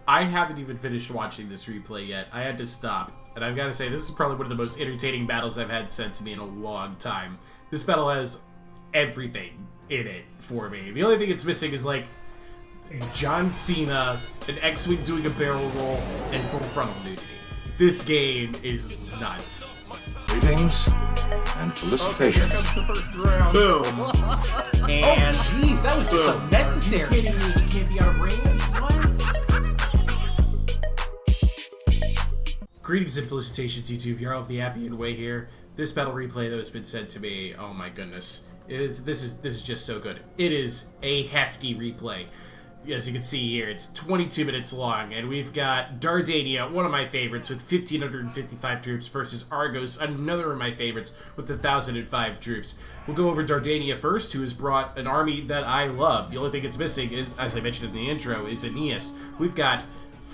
I haven't even finished watching this replay yet. I had to stop. And I've got to say, this is probably one of the most entertaining battles I've had sent to me in a long time. This battle has everything in it for me. The only thing it's missing is, like, John Cena, an X-Wing doing a barrel roll, and full frontal nudity. This game is nuts. Greetings and felicitations. Okay, here comes the first round. Boom. And jeez, that was just unnecessary. You kidding me? He can't be out of range? What? Greetings and felicitations, YouTube. Jarl of the Appian Way here. This battle replay that has been sent to me, oh my goodness. This is just so good. It is a hefty replay. As you can see here, it's 22 minutes long, and we've got Dardania, one of my favorites, with 1,555 troops, versus Argos, another of my favorites, with 1,005 troops. We'll go over Dardania first, who has brought an army that I love. The only thing it's missing is, as I mentioned in the intro, is Aeneas. We've got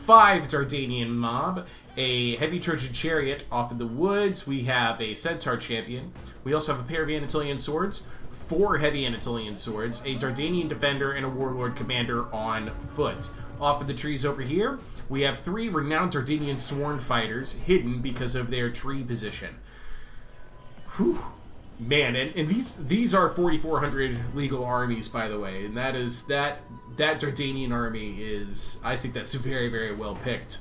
5 Dardanian mob, a heavy Trojan chariot off in the woods. We have a centaur champion. We also have a pair of Anatolian swords, 4 heavy Anatolian swords, a Dardanian defender, and a warlord commander on foot. Off in the trees over here, we have 3 renowned Dardanian sworn fighters hidden because of their tree position. Whew. Man, and these are 4,400 legal armies, by the way, and that Dardanian army is, I think that's very, very well picked.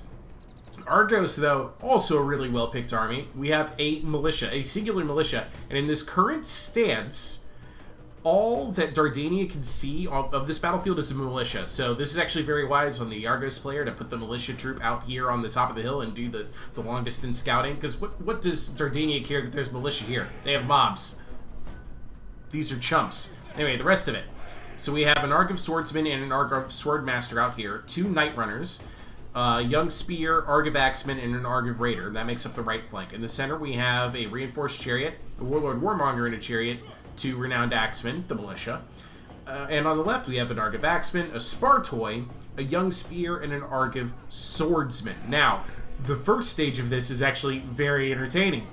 Argos, though, also a really well picked army. We have a militia, a singular militia, and in this current stance, all that Dardania can see of this battlefield is a militia. So this is actually very wise on the Argos player to put the militia troop out here on the top of the hill and do the long distance scouting. Because what does Dardania care that there's militia here? They have mobs. These are chumps. Anyway, the rest of it. So we have an Argive swordsman and an Argive swordmaster out here, 2 knight runners, young spear, Argive axeman, and an Argive raider. That makes up the right flank. In the center we have a reinforced chariot, a warlord warmonger in a chariot, 2 renowned axemen, the militia. And on the left, we have an Argive axeman, a Spartoi, a young spear, and an Argive swordsman. Now, the first stage of this is actually very entertaining,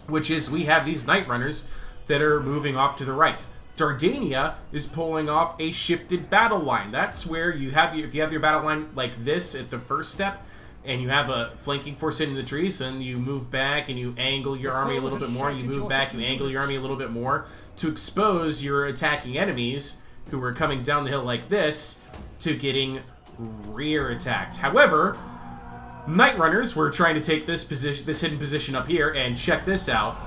which is we have these knight runners that are moving off to the right. Dardania is pulling off a shifted battle line. That's where you have if you have your battle line like this at the first step, and you have a flanking force in the trees, and you move back and you angle your army a little bit more, you move back, you angle your army a little bit more to expose your attacking enemies who are coming down the hill like this to getting rear attacked. However, Knight Runners were trying to take this position, this hidden position up here, and check this out.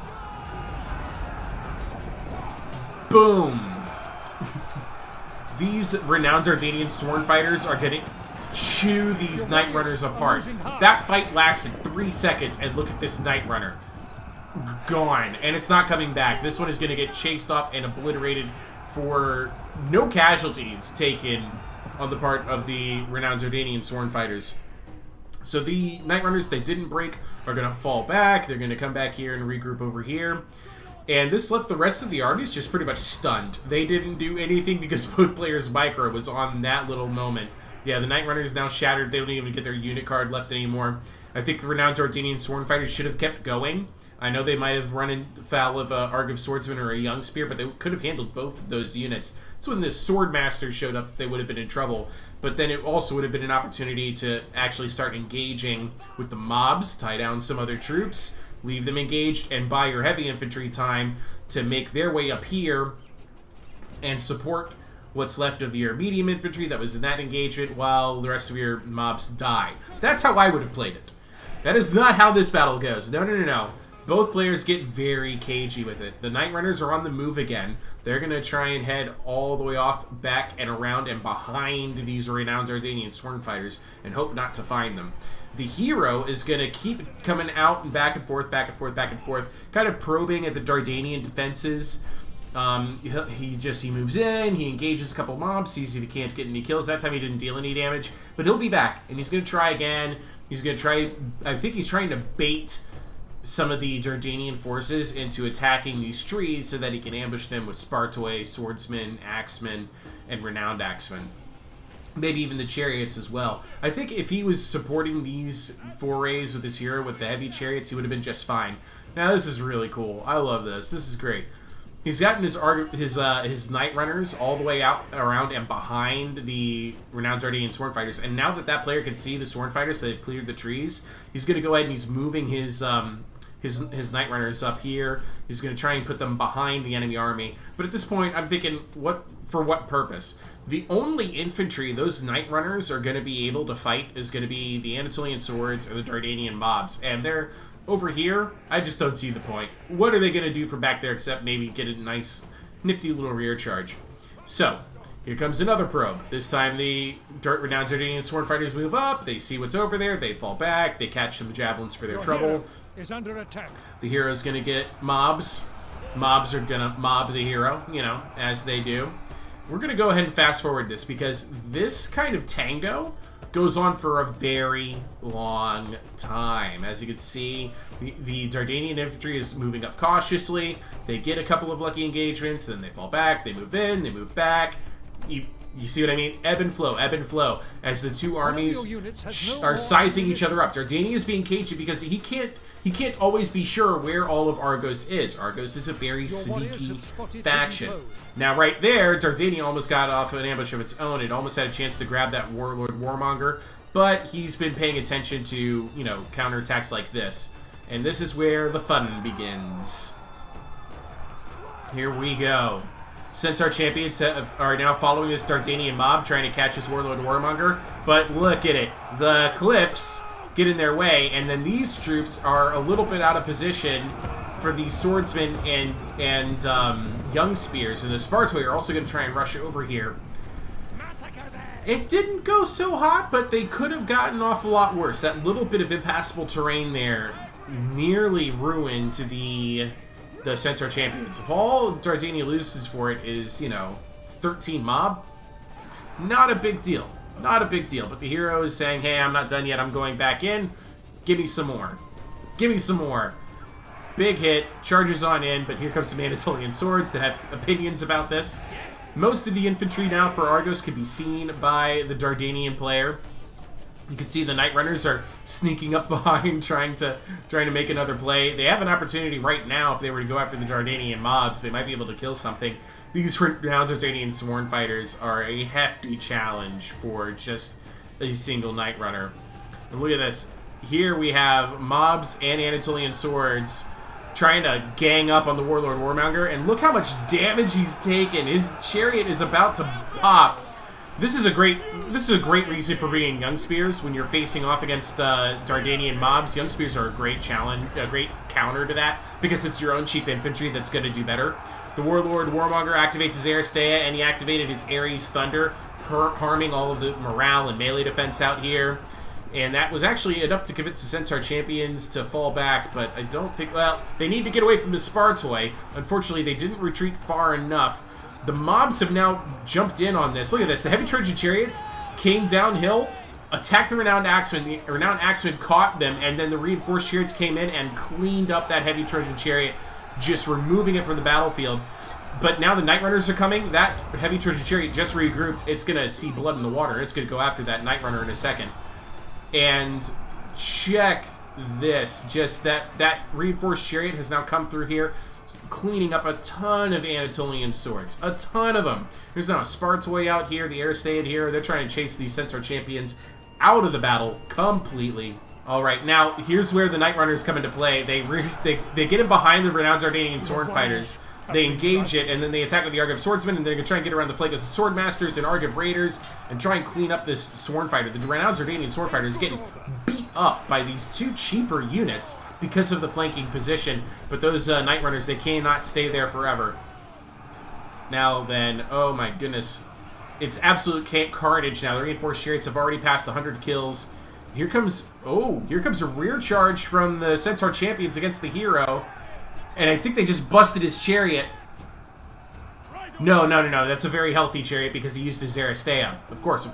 Boom! These renowned Dardanian sworn fighters are getting chew these Knight Runners apart. That fight lasted 3 seconds, and look at this Knight Runner. Gone. And it's not coming back. This one is going to get chased off and obliterated for no casualties taken on the part of the renowned Dardanian sworn fighters. So the Knight Runners that didn't break are going to fall back. They're going to come back here and regroup over here. And this left the rest of the armies just pretty much stunned. They didn't do anything because both players' micro was on that little moment. Yeah, the Knight Runners now shattered. They don't even get their unit card left anymore. I think the renowned Dardanian sworn fighters should have kept going. I know they might have run in foul of a Argive swordsman or a young spear, but they could have handled both of those units. So when the swordmaster showed up, they would have been in trouble. But then it also would have been an opportunity to actually start engaging with the mobs, tie down some other troops, leave them engaged, and buy your heavy infantry time to make their way up here and support what's left of your medium infantry that was in that engagement while the rest of your mobs die. That's how I would have played it. That is not how this battle goes. No, no, no, no. Both players get very cagey with it. The Knight Runners are on the move again. They're going to try and head all the way off, back, and around and behind these renowned Dardanian sworn fighters and hope not to find them. The hero is going to keep coming out and back and forth, back and forth, back and forth, kind of probing at the Dardanian defenses. He moves in, he engages a couple mobs, sees if he can't get any kills. That time he didn't deal any damage, but he'll be back, and he's going to try again. He's going to try, I think he's trying to bait some of the Dardanian forces into attacking these trees so that he can ambush them with Spartoi, swordsmen, axemen, and renowned axemen. Maybe even the chariots as well. I think if he was supporting these forays with his hero with the heavy chariots, he would have been just fine. Now this is really cool. I love this. This is great. He's gotten his Night Runners all the way out, around, and behind the Renowned Dardanian Sword Fighters. And now that that player can see the Sword Fighters, so they've cleared the trees, he's going to go ahead and he's moving his Night Runners up here. He's going to try and put them behind the enemy army. But at this point, I'm thinking, for what purpose? The only infantry those Night Runners are going to be able to fight is going to be the Anatolian Swords and the Dardanian Mobs. And they're over here. I just don't see the point. What are they going to do from back there except maybe get a nice, nifty little rear charge? So, here comes another probe. This time the Renowned Dardanian Sword Fighters move up. They see what's over there. They fall back. They catch some javelins for their trouble. Is under attack. The hero's going to get mobs. Mobs are going to mob the hero, you know, as they do. We're going to go ahead and fast forward this because this kind of tango goes on for a very long time. As you can see, the Dardanian infantry is moving up cautiously. They get a couple of lucky engagements, then they fall back, they move in, they move back. You see what I mean? Ebb and flow, as the two armies are sizing each other up. Dardania is being cagey because he can't always be sure where all of Argos is. Argos is a very sneaky faction. Now, right there, Dardania almost got off an ambush of its own. It almost had a chance to grab that Warlord Warmonger, but he's been paying attention to, you know, counterattacks like this. And this is where the fun begins. Here we go. Centaur champions are now following this Dardanian mob, trying to catch this Warlord Warmonger. But look at it. The cliffs get in their way, and then these troops are a little bit out of position for the swordsmen and young spears, and the Spartoi are also going to try and rush over here. It didn't go so hot, but they could have gotten an awful lot worse. That little bit of impassable terrain there nearly ruined the Centaur champions. If all Dardania loses for it is, you know, 13 mob, not a big deal. Not a big deal, but the hero is saying, hey, I'm not done yet, I'm going back in. Give me some more. Give me some more. Big hit, charges on in, but here comes some Anatolian swords that have opinions about this. Most of the infantry now for Argos can be seen by the Dardanian player. You can see the Night Runners are sneaking up behind, trying to make another play. They have an opportunity right now if they were to go after the Dardanian mobs. They might be able to kill something. These renowned Dardanian Sworn Fighters are a hefty challenge for just a single Night Runner. And look at this. Here we have mobs and Anatolian swords trying to gang up on the Warlord Warmonger, and look how much damage he's taken. His chariot is about to pop. This is a great reason for bringing Young Spears when you're facing off against Dardanian mobs. Young Spears are a great challenge, a great counter to that, because it's your own cheap infantry that's going to do better. The Warlord Warmonger activates his Aristea, and he activated his Ares Thunder, harming all of the morale and melee defense out here. And that was actually enough to convince the Centaur champions to fall back, but I don't think... Well, they need to get away from the Spartoi. Unfortunately, they didn't retreat far enough. The mobs have now jumped in on this. Look at this. The heavy Trojan chariots came downhill, attacked the Renowned Axemen. The Renowned Axemen caught them, and then the reinforced chariots came in and cleaned up that heavy Trojan chariot, just removing it from the battlefield. But now the Night Runners are coming. That heavy Trojan chariot just regrouped. It's going to see blood in the water. It's going to go after that Night Runner in a second. And check this. Just that reinforced chariot has now come through here, cleaning up a ton of Anatolian swords. A ton of them. There's now a Spartoi out here, the Aristeid here. They're trying to chase these Centaur champions out of the battle completely. Alright, now here's where the Night Runners come into play. They get in behind the Renowned Dardanian Sword Fighters. They engage it, and then they attack with the Argive Swordsmen, and they're going to try and get around the flank of the Sword Masters and Argive Raiders and try and clean up this Sworn Fighter. The Renowned Dardanian Sword Fighter is getting beat up by these two cheaper units because of the flanking position, but those Night Runners, they cannot stay there forever. Now then, oh my goodness. It's absolute carnage now. The reinforced chariots have already passed 100 kills. Here comes a rear charge from the Centaur champions against the hero. And I think they just busted his chariot. No. That's a very healthy chariot because he used his Aristea. Of course.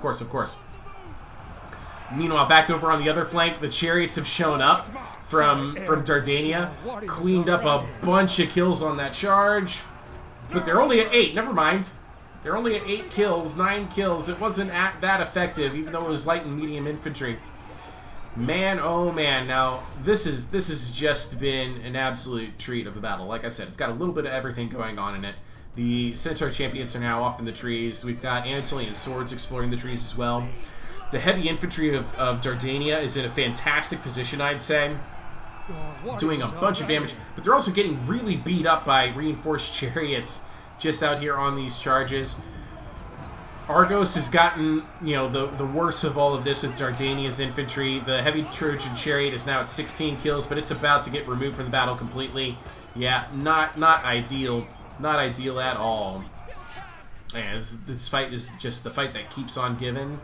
Meanwhile, back over on the other flank, the chariots have shown up from Dardania. Cleaned up a bunch of kills on that charge. But they're only at 8. Never mind. They're only at 8 kills, 9 kills. It wasn't that effective, even though it was light and medium infantry. Man, oh man, now this has just been an absolute treat of a battle. Like I said, it's got a little bit of everything going on in it. The Centaur champions are now off in the trees. We've got Anatolian swords exploring the trees as well. The heavy infantry of Dardania is in a fantastic position, I'd say, doing a bunch of damage, but they're also getting really beat up by reinforced chariots just out here on these charges. Argos has gotten, you know, the worst of all of this with Dardania's infantry. The heavy Trojan chariot is now at 16 kills, but it's about to get removed from the battle completely. Yeah, not ideal. Not ideal at all. And this fight is just the fight that keeps on giving.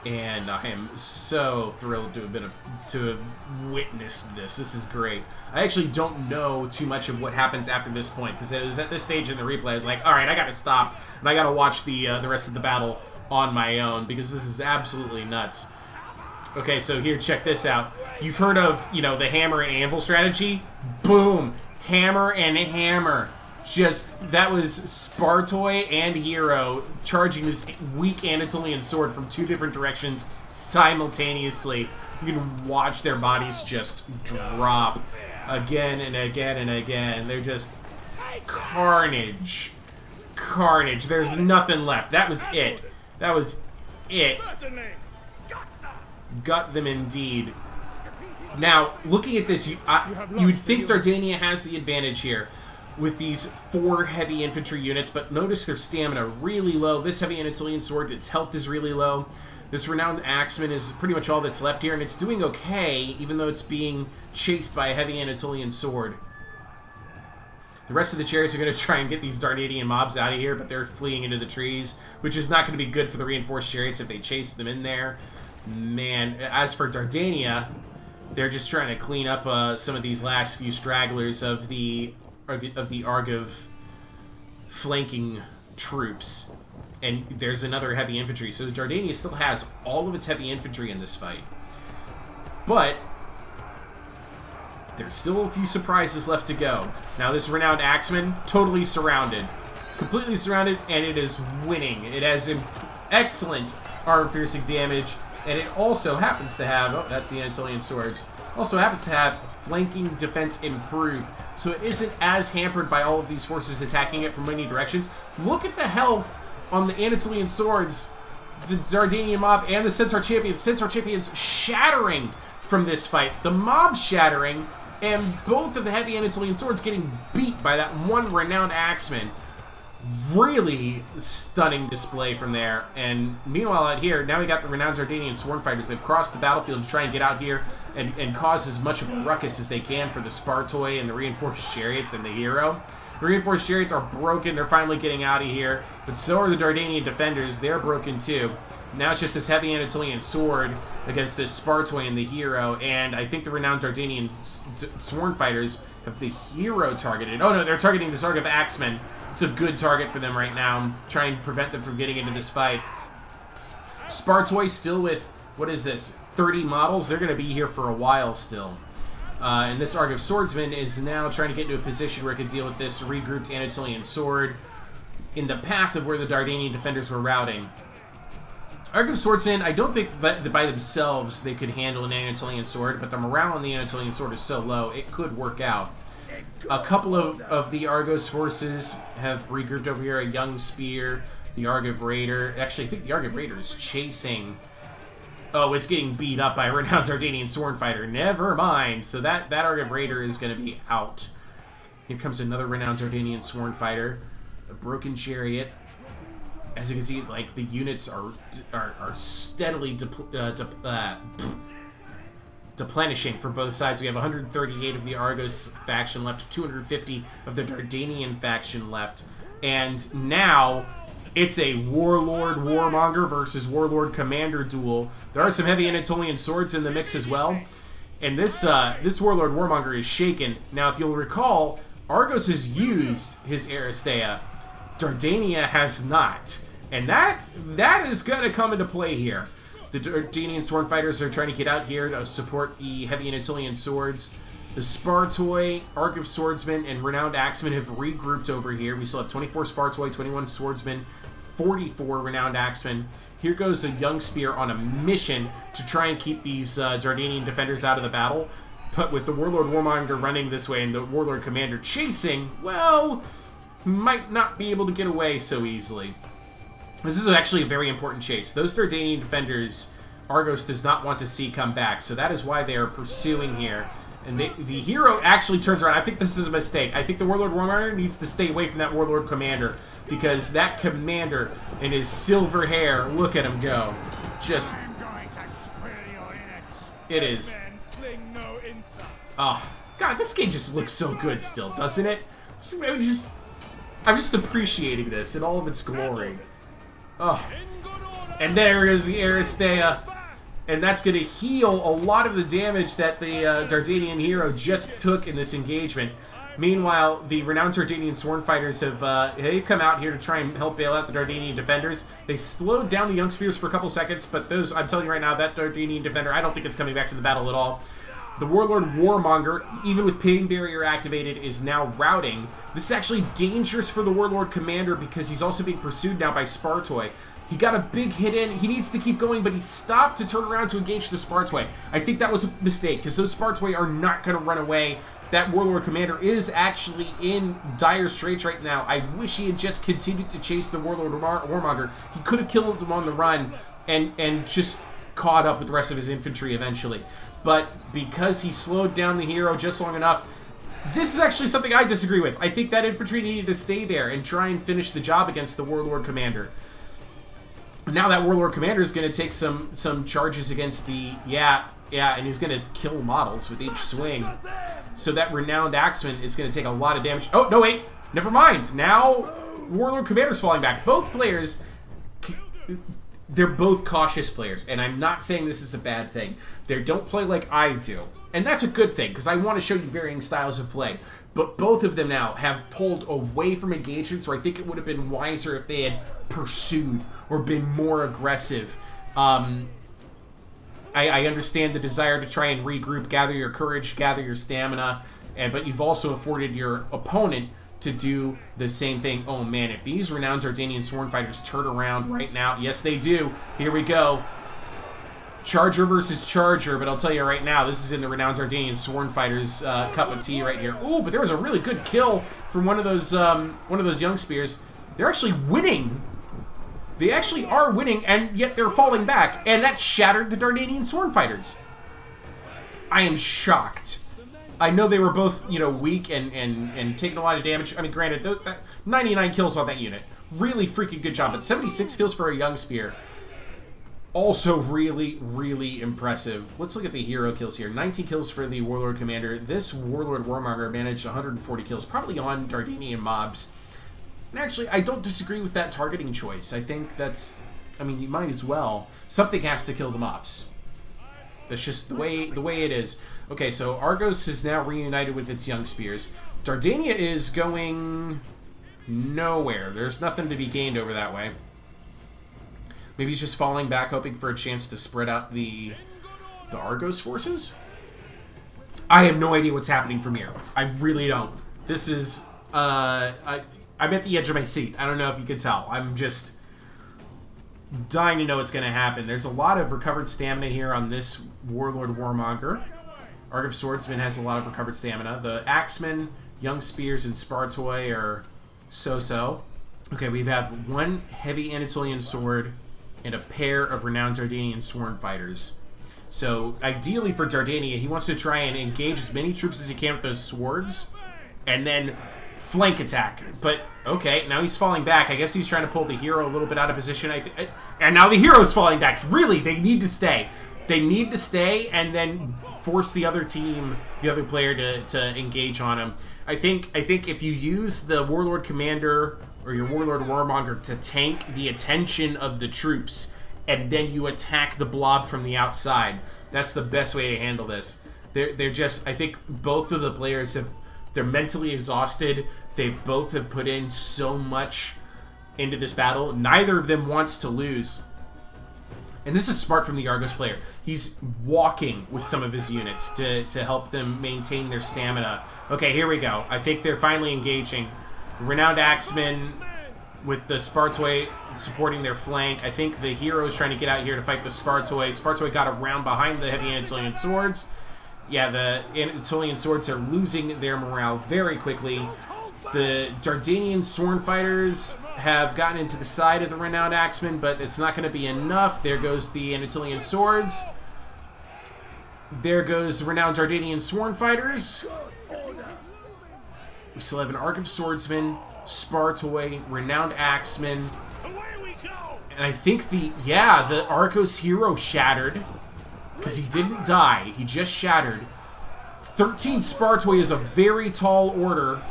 And I am so thrilled to have witnessed this. This is great. I actually don't know too much of what happens after this point, because it was at this stage in the replay I was like, all right, I got to stop and I got to watch the rest of the battle on my own, because this is absolutely nuts. Okay, so here, check this out. You've heard of, you know, the hammer and anvil strategy? Boom, hammer and hammer. Just, that was Spartoi and Hero charging this weak Anatolian sword from two different directions simultaneously. You can watch their bodies just drop again and again and again. They're just carnage. Carnage. There's nothing left. That was it. That was it. Gut them indeed. Now, looking at this, you would think Dardania has the advantage here with these 4 heavy infantry units, but notice their stamina really low. This heavy Anatolian sword, its health is really low. This renowned axeman is pretty much all that's left here, and it's doing okay, even though it's being chased by a heavy Anatolian sword. The rest of the chariots are going to try and get these Dardanian mobs out of here, but they're fleeing into the trees, which is not going to be good for the reinforced chariots if they chase them in there. Man, as for Dardania, they're just trying to clean up some of these last few stragglers of the Argiv flanking troops, and there's another heavy infantry. So the Dardania still has all of its heavy infantry in this fight, but there's still a few surprises left to go. Now this renowned axeman, totally surrounded, completely surrounded, and it is winning. It has excellent armor-piercing damage, and it also happens to have, oh, that's the Anatolian swords, also happens to have flanking defense improved, so it isn't as hampered by all of these forces attacking it from many directions. Look at the health on the Anatolian swords, the Dardanian mob, and the Centaur champions. Centaur champions shattering from this fight. The mob shattering, and both of the heavy Anatolian swords getting beat by that one renowned axeman. Really stunning display from there. And meanwhile out here, now we got the renowned Dardanian sworn fighters. They've crossed the battlefield to try and get out here and cause as much of a ruckus as they can for the Spartoi and the reinforced chariots and the Hero. The reinforced chariots are broken. They're finally getting out of here. But so are the Dardanian defenders. They're broken too. Now it's just this heavy Anatolian sword against this Spartoi and the Hero. And I think the renowned Dardanian sworn fighters have the Hero targeted. Oh no, they're targeting this Argiv axeman. It's a good target for them right now. Try and prevent them from getting into this fight. Spartoi still with, what is this, 30 models? They're going to be here for a while still. And this Argiv swordsman is now trying to get into a position where it can deal with this regrouped Anatolian sword in the path of where the Dardanian defenders were routing. Argiv swordsmen, I don't think that by themselves they could handle an Anatolian sword, but the morale on the Anatolian sword is so low, it could work out. A couple of the Argos forces have regrouped over here. A young spear, the Argiv Raider. Actually, I think the Argiv Raider is chasing... Oh, it's getting beat up by a renowned Dardanian sworn fighter. Never mind. So that Argiv Raider is going to be out. Here comes another renowned Dardanian sworn fighter. A broken chariot. As you can see, like, the units are steadily deplenishing for both sides. We have 138 of the Argos faction left, 250 of the Dardanian faction left, and now it's a Warlord Warmonger versus Warlord Commander duel. There are some heavy Anatolian swords in the mix as well, and this Warlord Warmonger is shaken. Now, if you'll recall, Argos has used his Aristea. Dardania has not, and that is going to come into play here. The Dardanian sworn fighters are trying to get out here to support the heavy Anatolian swords. The Spartoi, Argiv swordsmen, and renowned axemen have regrouped over here. We still have 24 Spartoi, 21 swordsmen, 44 renowned axemen. Here goes a young spear on a mission to try and keep these Dardanian defenders out of the battle. But with the Warlord Warmonger running this way and the Warlord Commander chasing, well, might not be able to get away so easily. This is actually a very important chase. Those Dardanian defenders, Argos does not want to see come back, so that is why they are pursuing here. And the hero actually turns around. I think this is a mistake. I think the Warlord Warmonger needs to stay away from that Warlord Commander, because that Commander and his silver hair, look at him go. Just, it is. Oh, God, this game just looks so good still, doesn't it? I'm just appreciating this in all of its glory. Oh. And there is the Aristea. And that's going to heal a lot of the damage that the Dardanian hero just took in this engagement. Meanwhile, the renowned Dardanian Sworn Fighters have they've come out here to try and help bail out the Dardanian defenders. They slowed down the Young Spears for a couple seconds, but those, I'm telling you right now, that Dardanian defender, I don't think it's coming back to the battle at all. The Warlord Warmonger, even with Ping Barrier activated, is now routing. This is actually dangerous for the Warlord Commander because he's also being pursued now by Spartoy. He got a big hit in. He needs to keep going, but he stopped to turn around to engage the Spartoy. I think that was a mistake, because those Spartoy are not going to run away. That Warlord Commander is actually in dire straits right now. I wish he had just continued to chase the Warlord Warmonger. He could have killed him on the run and just caught up with the rest of his infantry eventually. But because he slowed down the hero just long enough, this is actually something I disagree with. I think that infantry needed to stay there and try and finish the job against the Warlord Commander. Now that Warlord Commander is going to take some charges against the... Yeah, and he's going to kill models with each swing. So that Renowned Axeman is going to take a lot of damage. Oh, no, wait. Never mind. Now Warlord Commander's falling back. Both players... They're both cautious players, and I'm not saying this is a bad thing. They don't play like I do. And that's a good thing, because I want to show you varying styles of play. But both of them now have pulled away from engagements where I think it would have been wiser if they had pursued or been more aggressive. I understand the desire to try and regroup, gather your courage, gather your stamina, but you've also afforded your opponent to do the same thing. Oh man, if these renowned Dardanian Sworn Fighters turn around right now, yes they do. Here we go. Charger versus Charger, but I'll tell you right now, this is in the renowned Dardanian Sworn Fighters cup of tea right here. Ooh, but there was a really good kill from one of those Young Spears. They're actually winning. They actually are winning, and yet they're falling back, and that shattered the Dardanian Sworn Fighters. I am shocked. I know they were both, weak and taking a lot of damage. I mean, granted, 99 kills on that unit. Really freaking good job. But 76 kills for a Young Spear. Also really, really impressive. Let's look at the hero kills here. 19 kills for the Warlord Commander. This Warlord Warmonger managed 140 kills, probably on Dardanian mobs. And actually, I don't disagree with that targeting choice. I think that's... I mean, you might as well. Something has to kill the mobs. That's just the way it is. Okay, so Argos is now reunited with its Young Spears. Dardania is going nowhere. There's nothing to be gained over that way. Maybe he's just falling back, hoping for a chance to spread out the Argos forces? I have no idea what's happening from here. I really don't. This is... I'm at the edge of my seat. I don't know if you can tell. I'm just dying to know what's going to happen. There's a lot of recovered stamina here on this Warlord Warmonger. Argive Swordsman has a lot of recovered stamina. The Axemen, Young Spears, and Spartoy are so-so. Okay, we have one heavy Anatolian sword and a pair of renowned Dardanian Sworn Fighters. So, ideally for Dardania, he wants to try and engage as many troops as he can with those swords, and then flank attack. But, okay, now he's falling back. I guess he's trying to pull the hero a little bit out of position. And now the hero's falling back. Really, they need to stay. They need to stay and then force the other team, the other player to engage on him. I think if you use the Warlord Commander or your Warlord Warmonger to tank the attention of the troops and then you attack the blob from the outside, that's the best way to handle this. They're just, I think both of the players they're mentally exhausted. They both have put in so much into this battle. Neither of them wants to lose. And this is smart from the Argos player. He's walking with some of his units to help them maintain their stamina. Okay, here we go. I think they're finally engaging. Renowned Axeman with the Spartoi supporting their flank. I think the hero is trying to get out here to fight the Spartoi. Spartoi got around behind the heavy Anatolian swords. Yeah, the Anatolian swords are losing their morale very quickly. The Dardanian sworn fighters have gotten into the side of the renowned axemen, but it's not going to be enough. There goes the Anatolian swords. There goes the renowned Dardanian sworn fighters. We still have an Arc of Swordsmen, Spartoi, renowned axemen. And I think the Arcos hero shattered. Because he didn't die. He just shattered. 13 Spartoi is a very tall order.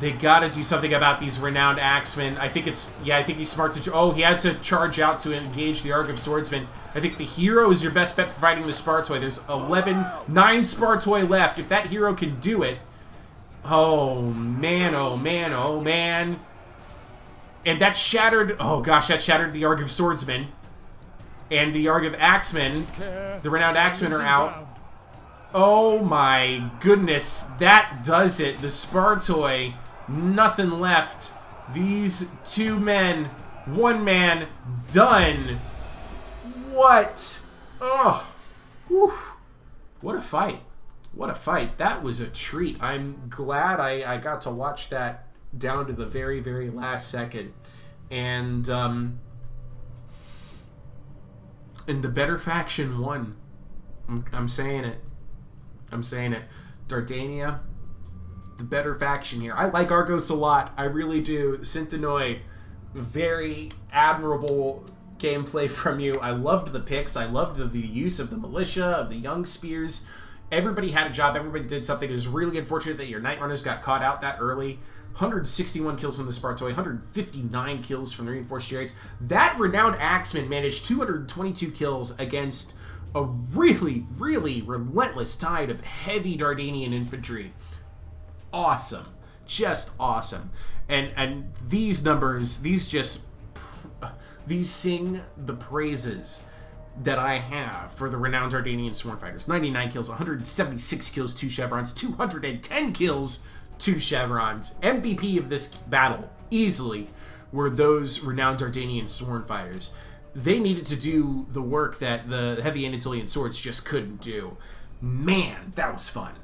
They gotta do something about these renowned axemen. I think it's... Yeah, I think he's smart to... Oh, he had to charge out to engage the Arc of Swordsmen. I think the hero is your best bet for fighting the Spartoi. There's 9 Spartoi left. If that hero can do it... Oh, man, oh, man, oh, man. And that shattered... Oh, gosh, that shattered the Arc of Swordsmen. And the Arc of Axemen, the renowned axemen are out. Oh my goodness, that does it. The Spartoi, nothing left. These 2 men, 1 man, done. What? Oh, whew. What a fight. What a fight. That was a treat. I'm glad I got to watch that down to the very, very last second. And the better faction won. I'm saying it. I'm saying it. Dardania, the better faction here. I like Argos a lot. I really do. Synthenoid, very admirable gameplay from you. I loved the picks. I loved the use of the militia, of the young spears. Everybody had a job. Everybody did something. It was really unfortunate that your Night Runners got caught out that early. 161 kills from the Spartoi, 159 kills from the Reinforced Chariots. That renowned axeman managed 222 kills against a really, really relentless tide of heavy Dardanian infantry. Awesome. Just awesome. And these numbers, these sing the praises that I have for the renowned Dardanian sworn fighters. 99 kills, 176 kills, 2 chevrons, 210 kills, 2 chevrons. MVP of this battle, easily, were those renowned Dardanian sworn fighters. They needed to do the work that the heavy Anatolian swords just couldn't do. Man, that was fun.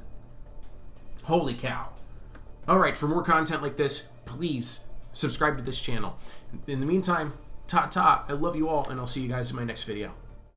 Holy cow. Alright, for more content like this, please subscribe to this channel. In the meantime, ta-ta, I love you all, and I'll see you guys in my next video.